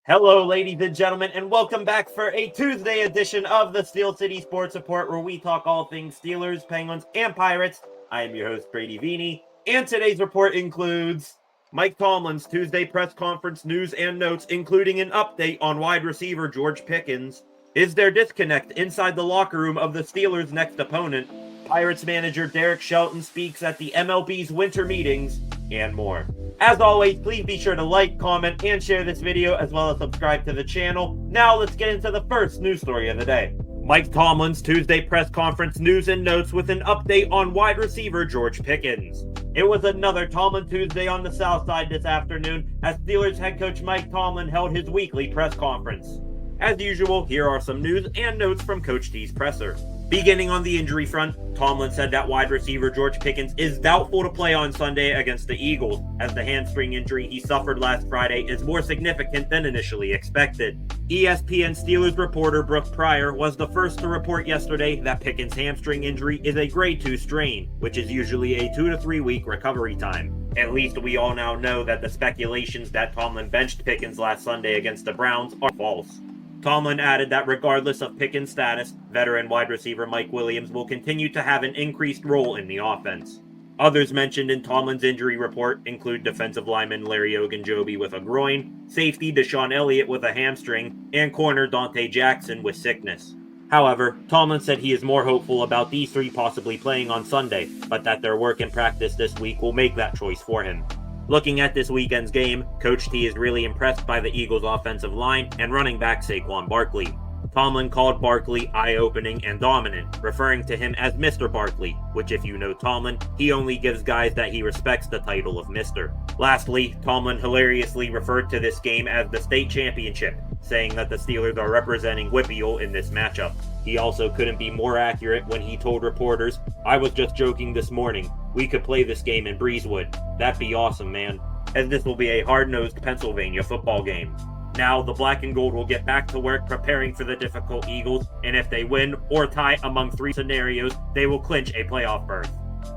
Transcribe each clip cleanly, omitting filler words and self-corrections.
Hello, ladies and gentlemen, and welcome back for a Tuesday edition of the Steel City Sports Report, where we talk all things Steelers, Penguins, and Pirates. I am your host, Brady Vini, and today's report includes Mike Tomlin's Tuesday press conference news and notes, including an update on wide receiver George Pickens. Is there disconnect inside the locker room of the Steelers' next opponent? Pirates manager Derek Shelton speaks at the MLB's winter meetings, and more. As always, please be sure to like, comment, and share this video, as well as subscribe to the channel. Now let's get into the first news story of the day. Mike Tomlin's Tuesday press conference news and notes with an update on wide receiver George Pickens. It was another Tomlin Tuesday on the South Side this afternoon as Steelers head coach Mike Tomlin held his weekly press conference. As usual, here are some news and notes from Coach T's presser. Beginning on the injury front, Tomlin said that wide receiver George Pickens is doubtful to play on Sunday against the Eagles, as the hamstring injury he suffered last Friday is more significant than initially expected. ESPN Steelers reporter Brooke Pryor was the first to report yesterday that Pickens' hamstring injury is a grade 2 strain, which is usually a 2 to 3 week recovery time. At least we all now know that the speculations that Tomlin benched Pickens last Sunday against the Browns are false. Tomlin added that regardless of Pickens' status, veteran wide receiver Mike Williams will continue to have an increased role in the offense. Others mentioned in Tomlin's injury report include defensive lineman Larry Ogunjobi with a groin, safety Deshaun Elliott with a hamstring, and corner Dante Jackson with sickness. However, Tomlin said he is more hopeful about these three possibly playing on Sunday, but that their work and practice this week will make that choice for him. Looking at this weekend's game, Coach T is really impressed by the Eagles' offensive line and running back Saquon Barkley. Tomlin called Barkley eye-opening and dominant, referring to him as Mr. Barkley, which if you know Tomlin, he only gives guys that he respects the title of Mr. Lastly, Tomlin hilariously referred to this game as the state championship, saying that the Steelers are representing WPIAL in this matchup. He also couldn't be more accurate when he told reporters, "I was just joking this morning. We could play this game in Breezewood. That'd be awesome, man," as this will be a hard-nosed Pennsylvania football game. Now, the black and gold will get back to work preparing for the difficult Eagles, and if they win or tie among three scenarios, they will clinch a playoff berth.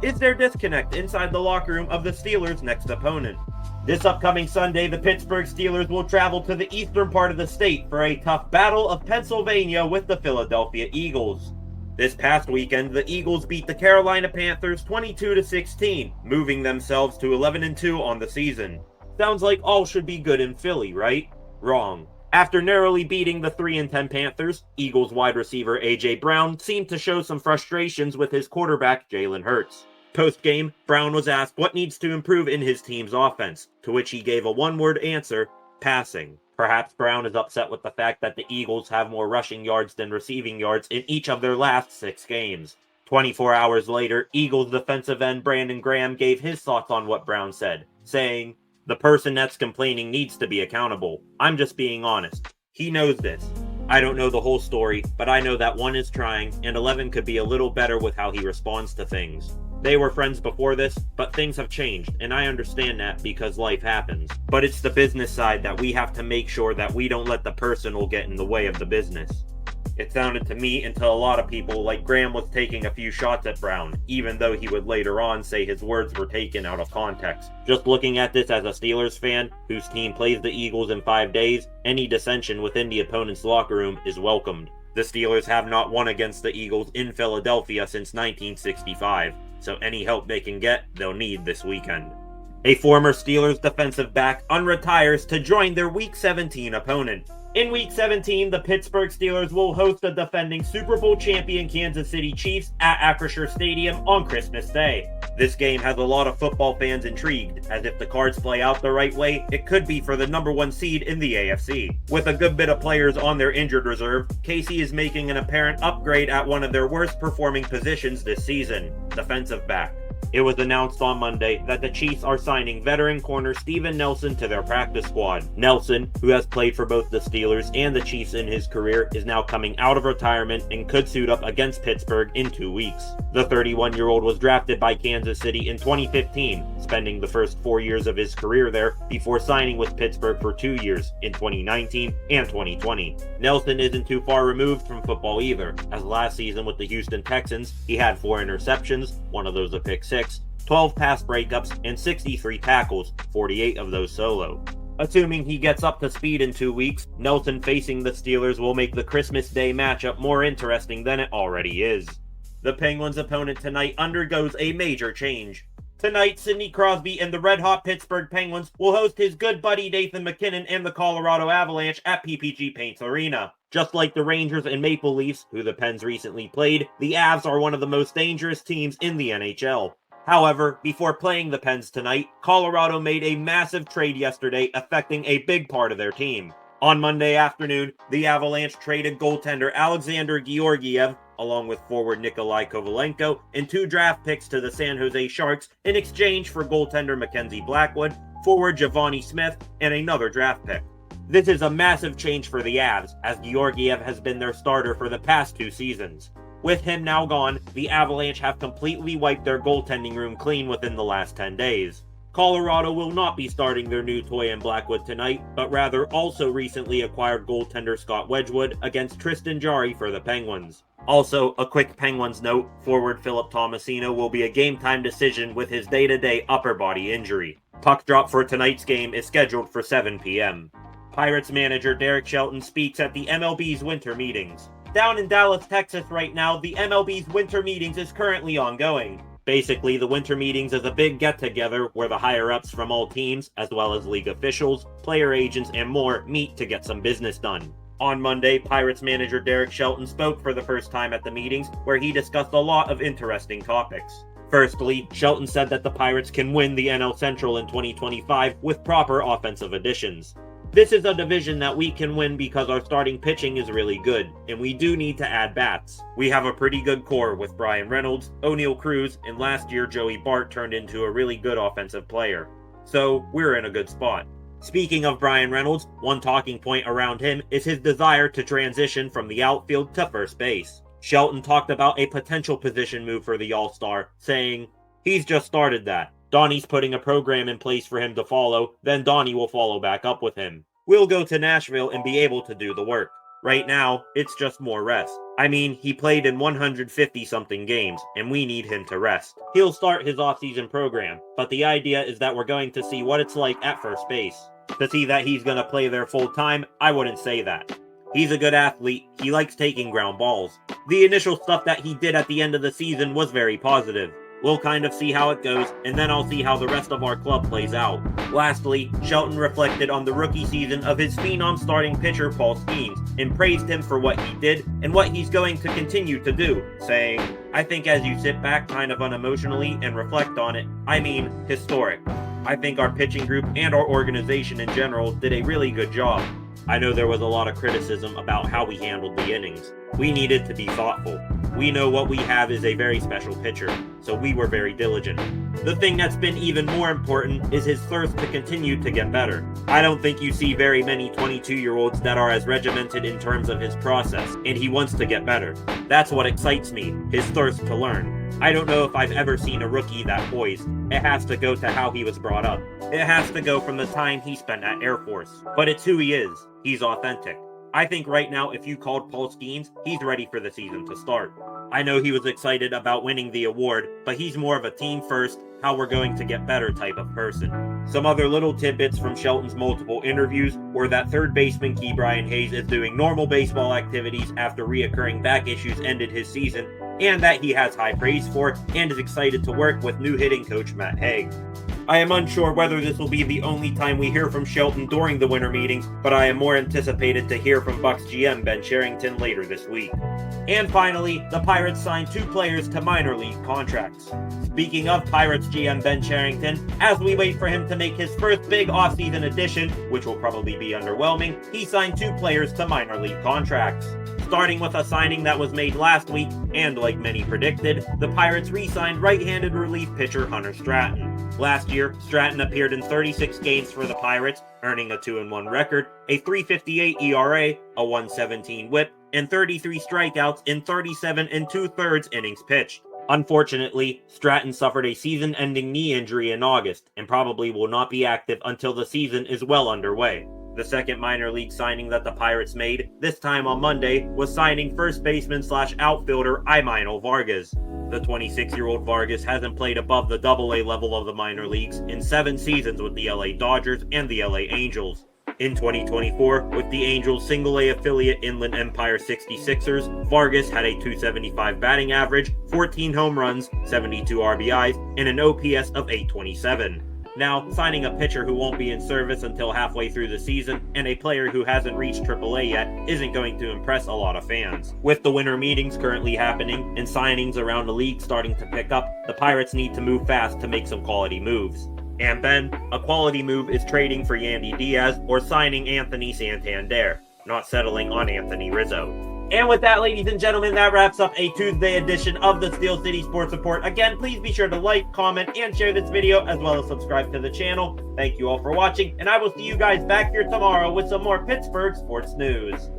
Is there disconnect inside the locker room of the Steelers' next opponent? This upcoming Sunday, the Pittsburgh Steelers will travel to the eastern part of the state for a tough battle of Pennsylvania with the Philadelphia Eagles. This past weekend, the Eagles beat the Carolina Panthers 22-16, moving themselves to 11-2 on the season. Sounds like all should be good in Philly, right? Wrong. After narrowly beating the 3-10 Panthers, Eagles wide receiver A.J. Brown seemed to show some frustrations with his quarterback Jalen Hurts. Post-game, Brown was asked what needs to improve in his team's offense, to which he gave a one-word answer: passing. Perhaps Brown is upset with the fact that the Eagles have more rushing yards than receiving yards in each of their last 6 games. 24 hours later, Eagles defensive end Brandon Graham gave his thoughts on what Brown said, saying, "The person that's complaining needs to be accountable. I'm just being honest. He knows this. I don't know the whole story, but I know that 1 is trying, and 11 could be a little better with how he responds to things. They were friends before this, but things have changed, and I understand that because life happens. But it's the business side that we have to make sure that we don't let the personal get in the way of the business." It sounded to me and to a lot of people like Graham was taking a few shots at Brown, even though he would later on say his words were taken out of context. Just looking at this as a Steelers fan, whose team plays the Eagles in 5 days, any dissension within the opponent's locker room is welcomed. The Steelers have not won against the Eagles in Philadelphia since 1965, so any help they can get, they'll need this weekend. A former Steelers defensive back unretires to join their Week 17 opponent. In Week 17, the Pittsburgh Steelers will host the defending Super Bowl champion Kansas City Chiefs at Acrisure Stadium on Christmas Day. This game has a lot of football fans intrigued, as if the cards play out the right way, it could be for the number 1 seed in the AFC. With a good bit of players on their injured reserve, KC is making an apparent upgrade at one of their worst performing positions this season, defensive back. It was announced on Monday that the Chiefs are signing veteran corner Steven Nelson to their practice squad. Nelson, who has played for both the Steelers and the Chiefs in his career, is now coming out of retirement and could suit up against Pittsburgh in 2 weeks. The 31-year-old was drafted by Kansas City in 2015, spending the first 4 years of his career there before signing with Pittsburgh for 2 years in 2019 and 2020. Nelson isn't too far removed from football either, as last season with the Houston Texans, he had 4 interceptions, one of those a pick 6, 12 pass breakups, and 63 tackles, 48 of those solo. Assuming he gets up to speed in 2 weeks, Nelson facing the Steelers will make the Christmas Day matchup more interesting than it already is. The Penguins' opponent tonight undergoes a major change. Tonight, Sidney Crosby and the red-hot Pittsburgh Penguins will host his good buddy Nathan MacKinnon and the Colorado Avalanche at PPG Paints Arena. Just like the Rangers and Maple Leafs, who the Pens recently played, the Avs are one of the most dangerous teams in the NHL. However, before playing the Pens tonight, Colorado made a massive trade yesterday affecting a big part of their team. On Monday afternoon, the Avalanche traded goaltender Alexander Georgiev, along with forward Nikolai Kovalenko, and 2 draft picks to the San Jose Sharks in exchange for goaltender Mackenzie Blackwood, forward Giovanni Smith, and another draft pick. This is a massive change for the Avs, as Georgiev has been their starter for the past 2 seasons. With him now gone, the Avalanche have completely wiped their goaltending room clean within the last 10 days. Colorado will not be starting their new toy in Blackwood tonight, but rather also recently acquired goaltender Scott Wedgwood against Tristan Jarry for the Penguins. Also, a quick Penguins note, forward Philip Tomasino will be a game-time decision with his day-to-day upper body injury. Puck drop for tonight's game is scheduled for 7 p.m. Pirates manager Derek Shelton speaks at the MLB's winter meetings. Down in Dallas, Texas right now, the MLB's winter meetings is currently ongoing. Basically, the winter meetings is a big get-together where the higher-ups from all teams, as well as league officials, player agents, and more, meet to get some business done. On Monday, Pirates manager Derek Shelton spoke for the first time at the meetings, where he discussed a lot of interesting topics. Firstly, Shelton said that the Pirates can win the NL Central in 2025 with proper offensive additions. This is a division that we can win because our starting pitching is really good, and we do need to add bats. We have a pretty good core with Brian Reynolds, O'Neal Cruz, and last year Joey Bart turned into a really good offensive player. So, we're in a good spot. Speaking of Brian Reynolds, one talking point around him is his desire to transition from the outfield to first base. Shelton talked about a potential position move for the All-Star, saying, "He's just started that. Donnie's putting a program in place for him to follow, then Donnie will follow back up with him. We'll go to Nashville and be able to do the work. Right now, it's just more rest. I mean, he played in 150-something games, and we need him to rest. He'll start his off-season program, but the idea is that we're going to see what it's like at first base. To see that he's going to play there full-time, I wouldn't say that. He's a good athlete, he likes taking ground balls. The initial stuff that he did at the end of the season was very positive. We'll kind of see how it goes, and then I'll see how the rest of our club plays out." Lastly, Shelton reflected on the rookie season of his phenom starting pitcher Paul Skeens, and praised him for what he did and what he's going to continue to do, saying, "I think as you sit back kind of unemotionally and reflect on it, I mean, historic. I think our pitching group and our organization in general did a really good job. I know there was a lot of criticism about how we handled the innings. We needed to be thoughtful. We know what we have is a very special pitcher, so we were very diligent. The thing that's been even more important is his thirst to continue to get better. I don't think you see very many 22-year-olds that are as regimented in terms of his process, and he wants to get better. That's what excites me, his thirst to learn. I don't know if I've ever seen a rookie that poised. It has to go to how he was brought up. It has to go from the time he spent at Air Force. But it's who he is. He's authentic. I think right now if you called Paul Skeens, he's ready for the season to start. I know he was excited about winning the award, but he's more of a team first, how we're going to get better type of person." Some other little tidbits from Shelton's multiple interviews were that third baseman Ke'Bryan Hayes is doing normal baseball activities after reoccurring back issues ended his season, and that he has high praise for and is excited to work with new hitting coach Matt Haig. I am unsure whether this will be the only time we hear from Shelton during the winter meetings, but I am more anticipated to hear from Bucs GM Ben Cherington later this week. And finally, the Pirates signed 2 players to minor league contracts. Speaking of Pirates GM Ben Cherington, as we wait for him to make his first big offseason addition, which will probably be underwhelming, he signed 2 players to minor league contracts. Starting with a signing that was made last week, and like many predicted, the Pirates re-signed right-handed relief pitcher Hunter Stratton. Last year, Stratton appeared in 36 games for the Pirates, earning a 2-1 record, a 3.58 ERA, a 1.17 WHIP, and 33 strikeouts in 37 2/3 innings pitched. Unfortunately, Stratton suffered a season-ending knee injury in August, and probably will not be active until the season is well underway. The second minor league signing that the Pirates made, this time on Monday, was signing first baseman / outfielder Imanol Vargas. The 26-year-old Vargas hasn't played above the AA level of the minor leagues in 7 seasons with the LA Dodgers and the LA Angels. In 2024, with the Angels' single-A affiliate Inland Empire 66ers, Vargas had a .275 batting average, 14 home runs, 72 RBIs, and an OPS of .827. Now, signing a pitcher who won't be in service until halfway through the season and a player who hasn't reached AAA yet isn't going to impress a lot of fans. With the winter meetings currently happening and signings around the league starting to pick up, the Pirates need to move fast to make some quality moves. And then, a quality move is trading for Yandy Diaz or signing Anthony Santander, not settling on Anthony Rizzo. And with that, ladies and gentlemen, that wraps up a Tuesday edition of the Steel City Sports Report. Again, please be sure to like, comment, and share this video, as well as subscribe to the channel. Thank you all for watching, and I will see you guys back here tomorrow with some more Pittsburgh sports news.